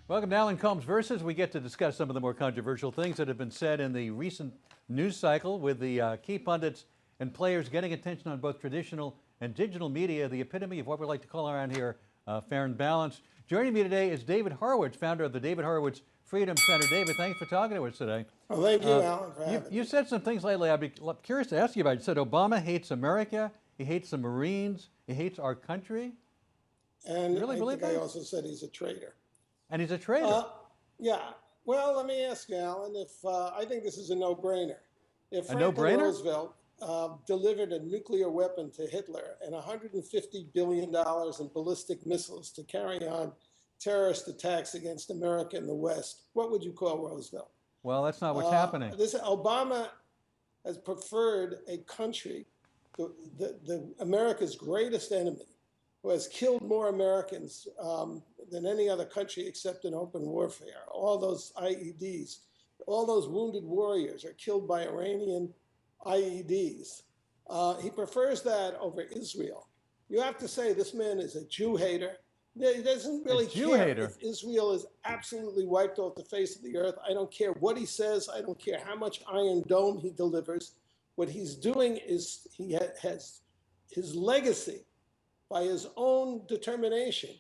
Welcome to Alan Combs Versus. We get to discuss some of the more controversial things that have been said in the recent news cycle with the key pundits and players getting attention on both traditional and digital media, the epitome of what we like to call around here fair and balanced. Joining me today is David Horowitz, founder of the David Horowitz Freedom Center. David, thanks for talking to us today. Well, thank you, Alan, for having me. You said some things lately I'd be curious to ask you about. You said Obama hates America, he hates the Marines, he hates our country. And you really I believe think that? I also said he's a traitor. And he's a traitor. Yeah. Well, let me ask you, Alan, if I think this is a no-brainer. If no-brainer? Roosevelt delivered a nuclear weapon to Hitler and $150 billion in ballistic missiles to carry on terrorist attacks against America and the West, what would you call Roosevelt? Well, that's not what's happening. Obama has preferred a country, the America's greatest enemy, who has killed more Americans than any other country except in open warfare. All those IEDs, all those wounded warriors are killed by Iranian IEDs. He prefers that over Israel. You have to say this man is a Jew hater. He doesn't really care if Israel is absolutely wiped off the face of the earth. I don't care what he says. I don't care how much Iron Dome he delivers. What he's doing is he has his legacy, by his own determination,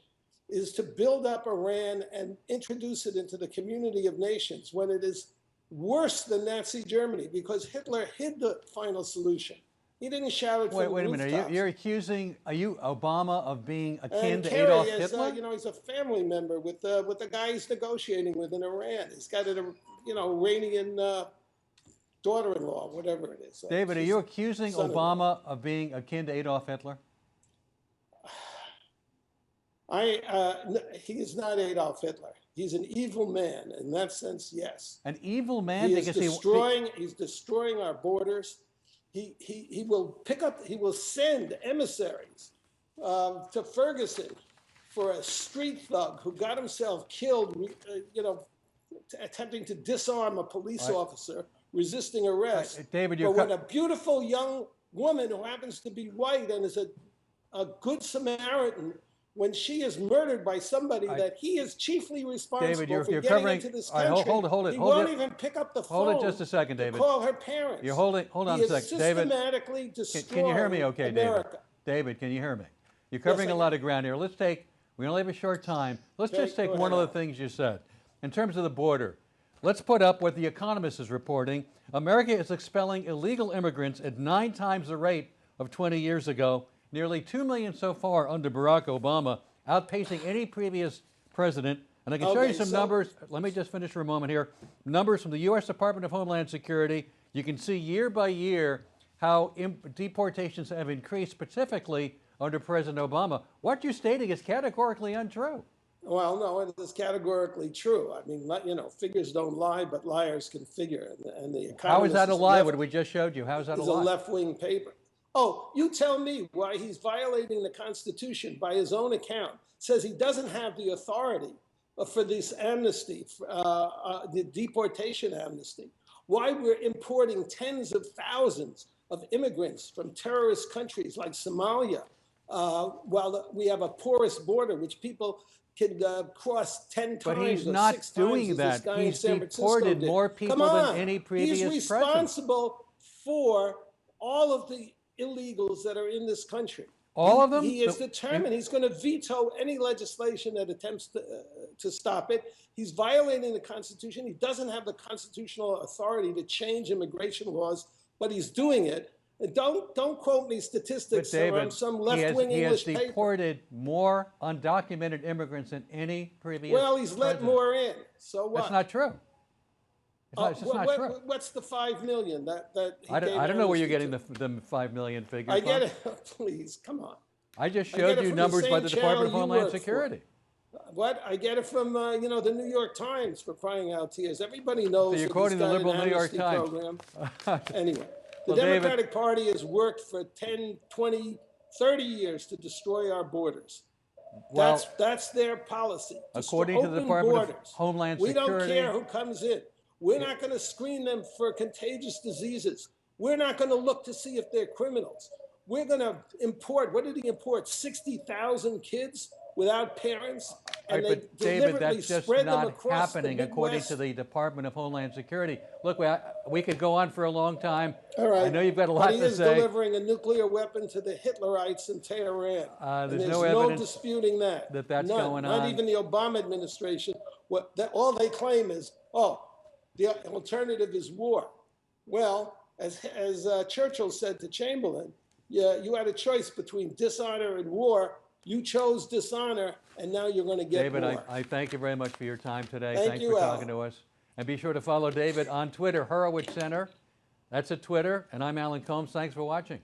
is to build up Iran and introduce it into the community of nations when it is worse than Nazi Germany, because Hitler hid the final solution. He didn't shout it from the rooftops. Wait a minute. You're accusing Obama of being akin to Kerry Adolf is, Hitler? he's a family member with the guy he's negotiating with in Iran. He's got an, Iranian daughter-in-law, whatever it is. David, are you accusing Obama of being akin to Adolf Hitler? He is not Adolf Hitler. He's an evil man. In that sense, yes. An evil man? He's destroying our borders. He will send emissaries to Ferguson for a street thug who got himself killed, attempting to disarm a police officer resisting arrest. David, but when a beautiful young woman who happens to be white and is a good Samaritan, when she is murdered by somebody that he is chiefly responsible for getting into this country, he won't even pick up the phone. Hold it just a second, David. To call her parents. Hold on a second, David. Systematically destroying Can you hear me okay, America. David, can you hear me? You're covering a lot of ground here. We only have a short time. Let's just take one of the things you said. In terms of the border, let's put up what The Economist is reporting. America is expelling illegal immigrants at 9 times the rate of 20 years ago. Nearly 2 million so far under Barack Obama, outpacing any previous president. And I can show you some numbers. Let me just finish for a moment here. Numbers from the U.S. Department of Homeland Security. You can see year by year how deportations have increased, specifically under President Obama. What you're stating is categorically untrue. Well, no, it is categorically true. I mean, figures don't lie, but liars can figure. And the Economist How is that a lie, what we just showed you? How is that a lie? It's a left-wing paper. Oh, you tell me why he's violating the Constitution by his own account. Says he doesn't have the authority for this amnesty, the deportation amnesty. Why we're importing tens of thousands of immigrants from terrorist countries like Somalia, while we have a porous border, which people can cross 10 times or 6 times. But he's not doing that. He's deported more people than any previous president. He's responsible for all of the illegals that are in this country. All of them? He is determined. He's going to veto any legislation that attempts to stop it. He's violating the Constitution. He doesn't have the constitutional authority to change immigration laws, but he's doing it. And don't quote me statistics from some left-wing English paper. He has deported more undocumented immigrants than any previous Well, he's let more in. So what? That's not true. It's just not true. What's the 5 million that he I don't know where you're getting the 5 million figure I get it. Please, come on. I just showed you numbers by the Department of Homeland Security. What? I get it from, the New York Times, for crying out tears. Everybody knows So you're quoting the liberal New York Times. Anyway, the Democratic Party has worked for 10, 20, 30 years to destroy our borders. Well, that's their policy. According to the Department of Homeland Security. We don't care who comes in. We're not going to screen them for contagious diseases. We're not going to look to see if they're criminals. We're going to import, what did he import, 60,000 kids without parents? and right, they but David, deliberately that's just spread them not across the happening according Midwest. to the Department of Homeland Security. Look, we could go on for a long time. All right. I know you've got a lot but he to is say. delivering a nuclear weapon to the Hitlerites in Tehran. And There's there's no no evidence disputing that. that that's None. going Not on. even the Obama administration. All they claim is, oh, the alternative is war. Well, as Churchill said to Chamberlain, you had a choice between dishonor and war. You chose dishonor, and now you're going to get David, war. I thank you very much for your time today. Thank Thanks you, for Al. talking to us. And be sure to follow David on Twitter, Horowitz Center. That's at Twitter. And I'm Alan Combs. Thanks for watching.